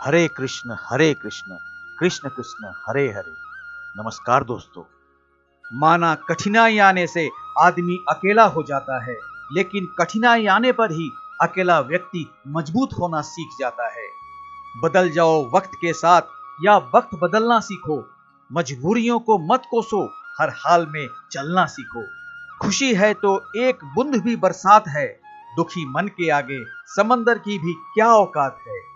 हरे कृष्ण कृष्ण कृष्ण हरे हरे। नमस्कार दोस्तों। माना कठिनाई आने से आदमी अकेला हो जाता है, लेकिन कठिनाई आने पर ही अकेला व्यक्ति मजबूत होना सीख जाता है। बदल जाओ वक्त के साथ या वक्त बदलना सीखो। मजबूरियों को मत कोसो, हर हाल में चलना सीखो। खुशी है तो एक बूंद भी बरसात है, दुखी मन के आगे समंदर की भी क्या औकात है।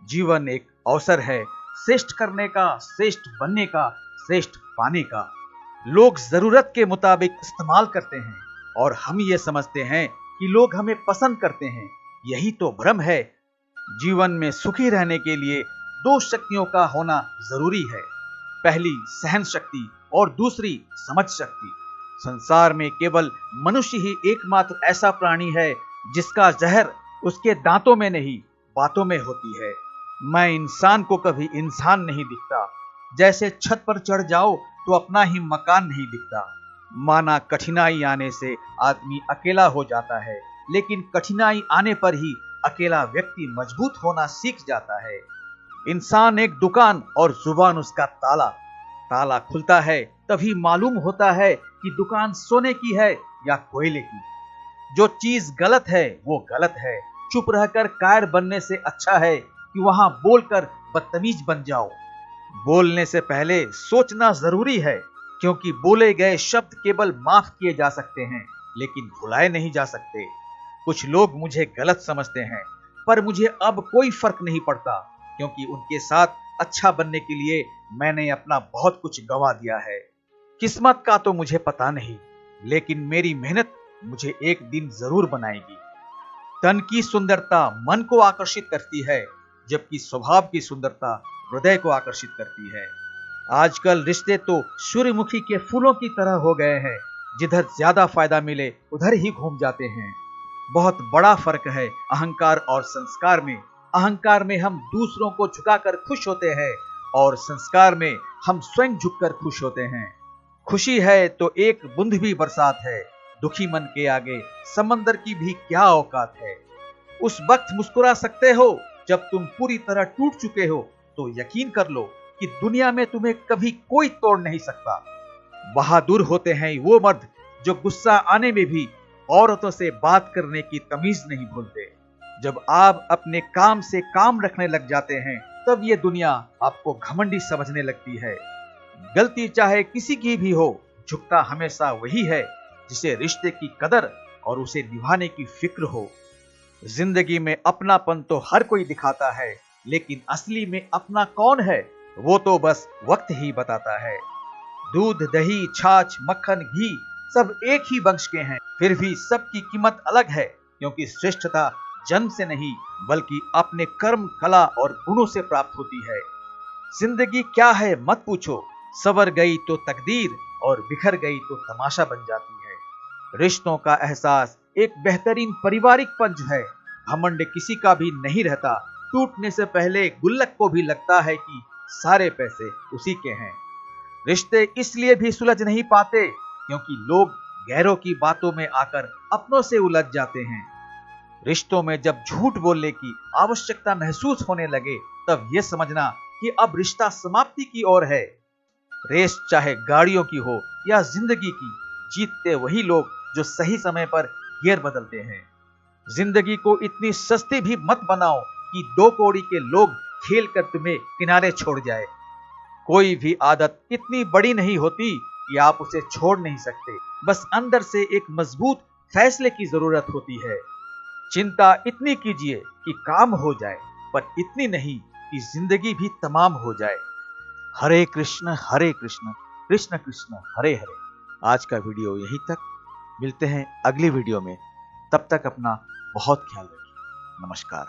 जीवन एक अवसर है, श्रेष्ठ करने का, श्रेष्ठ बनने का, श्रेष्ठ पाने का। लोग जरूरत के मुताबिक इस्तेमाल करते हैं और हम ये समझते हैं कि लोग हमें पसंद करते हैं। यही तो भ्रम है। जीवन में सुखी रहने के लिए दो शक्तियों का होना जरूरी है, पहली सहन शक्ति और दूसरी समझ शक्ति। संसार में केवल मनुष्य ही एकमात्र ऐसा प्राणी है जिसका जहर उसके दांतों में नहीं, बातों में होती है। मैं इंसान को कभी इंसान नहीं दिखता, जैसे छत पर चढ़ जाओ तो अपना ही मकान नहीं दिखता। माना कठिनाई आने से आदमी अकेला हो जाता है, लेकिन कठिनाई आने पर ही अकेला व्यक्ति मजबूत होना सीख जाता है। इंसान एक दुकान और जुबान उसका ताला। ताला खुलता है तभी मालूम होता है कि दुकान सोने की है या कोयले की। जो चीज गलत है वो गलत है। चुप रहकर कायर बनने से अच्छा है कि वहां बोलकर बदतमीज बन जाओ। बोलने से पहले सोचना जरूरी है, क्योंकि बोले गए शब्द केवल माफ किए जा सकते हैं, लेकिन भुलाए नहीं जा सकते। कुछ लोग मुझे गलत समझते हैं, पर मुझे अब कोई फर्क नहीं पड़ता, क्योंकि उनके साथ अच्छा बनने के लिए मैंने अपना बहुत कुछ गंवा दिया है। किस्मत का तो मुझे पता नहीं, लेकिन मेरी मेहनत मुझे एक दिन जरूर बनाएगी। तन की सुंदरता मन को आकर्षित करती है, जबकि स्वभाव की सुंदरता हृदय को आकर्षित करती है। आजकल रिश्ते तो सूर्यमुखी के फूलों की तरह हो गए हैं, जिधर ज्यादा फायदा मिले उधर ही घूम जाते हैं। बहुत बड़ा फर्क है अहंकार और संस्कार में। अहंकार में हम दूसरों को झुकाकर खुश होते हैं और संस्कार में हम स्वयं झुककर खुश होते हैं। खुशी है तो एक बूंद भी बरसात है, दुखी मन के आगे समंदर की भी क्या औकात है। उस वक्त मुस्कुरा सकते हो जब तुम पूरी तरह टूट चुके हो, तो यकीन कर लो कि दुनिया में तुम्हें कभी कोई तोड़ नहीं सकता। बहादुर होते हैं वो मर्द जो गुस्सा आने में भी औरतों से बात करने की तमीज नहीं भूलते। जब आप अपने काम से काम रखने लग जाते हैं, तब ये दुनिया आपको घमंडी समझने लगती है। गलती चाहे किसी की भी हो, झुकता हमेशा वही है जिसे रिश्ते की कदर और उसे निभाने की फिक्र हो। जिंदगी में अपनापन तो हर कोई दिखाता है, लेकिन असली में अपना कौन है वो तो बस वक्त ही बताता है। दूध, दही, छाछ, मक्खन, घी सब एक ही वंश के हैं, फिर भी सबकी कीमत अलग है, क्योंकि श्रेष्ठता जन्म से नहीं बल्कि अपने कर्म, कला और गुणों से प्राप्त होती है। जिंदगी क्या है मत पूछो, सवर गई तो तकदीर और बिखर गई तो तमाशा बन जाती है। रिश्तों का एहसास एक बेहतरीन पारिवारिक पंच है। घमंड किसी का भी नहीं रहता। टूटने से पहले गुल्लक को भी लगता है कि सारे पैसे उसी के हैं। रिश्ते इसलिए भी सुलझ नहीं पाते क्योंकि लोग गैरों की बातों में आकर अपनों से उलझ जाते हैं। रिश्तों में जब झूठ बोलने की आवश्यकता महसूस होने लगे, तब यह समझना कि अब रिश्ता समाप्ति की ओर है। रेस चाहे गाड़ियों की हो या जिंदगी की, जीतते वही लोग जो सही समय पर गियर बदलते हैं। जिंदगी को इतनी सस्ती भी मत बनाओ कि 2 कौड़ी के लोग खेल कर तुम्हें किनारे छोड़ जाए। कोई भी आदत इतनी बड़ी नहीं होती कि आप उसे छोड़ नहीं सकते, बस अंदर से एक मजबूत फैसले की जरूरत होती है। चिंता इतनी कीजिए कि काम हो जाए, पर इतनी नहीं कि जिंदगी भी तमाम हो जाए। हरे कृष्ण कृष्ण कृष्ण हरे हरे। आज का वीडियो यहीं तक। मिलते हैं अगली वीडियो में। तब तक अपना बहुत ख्याल रखिए। नमस्कार।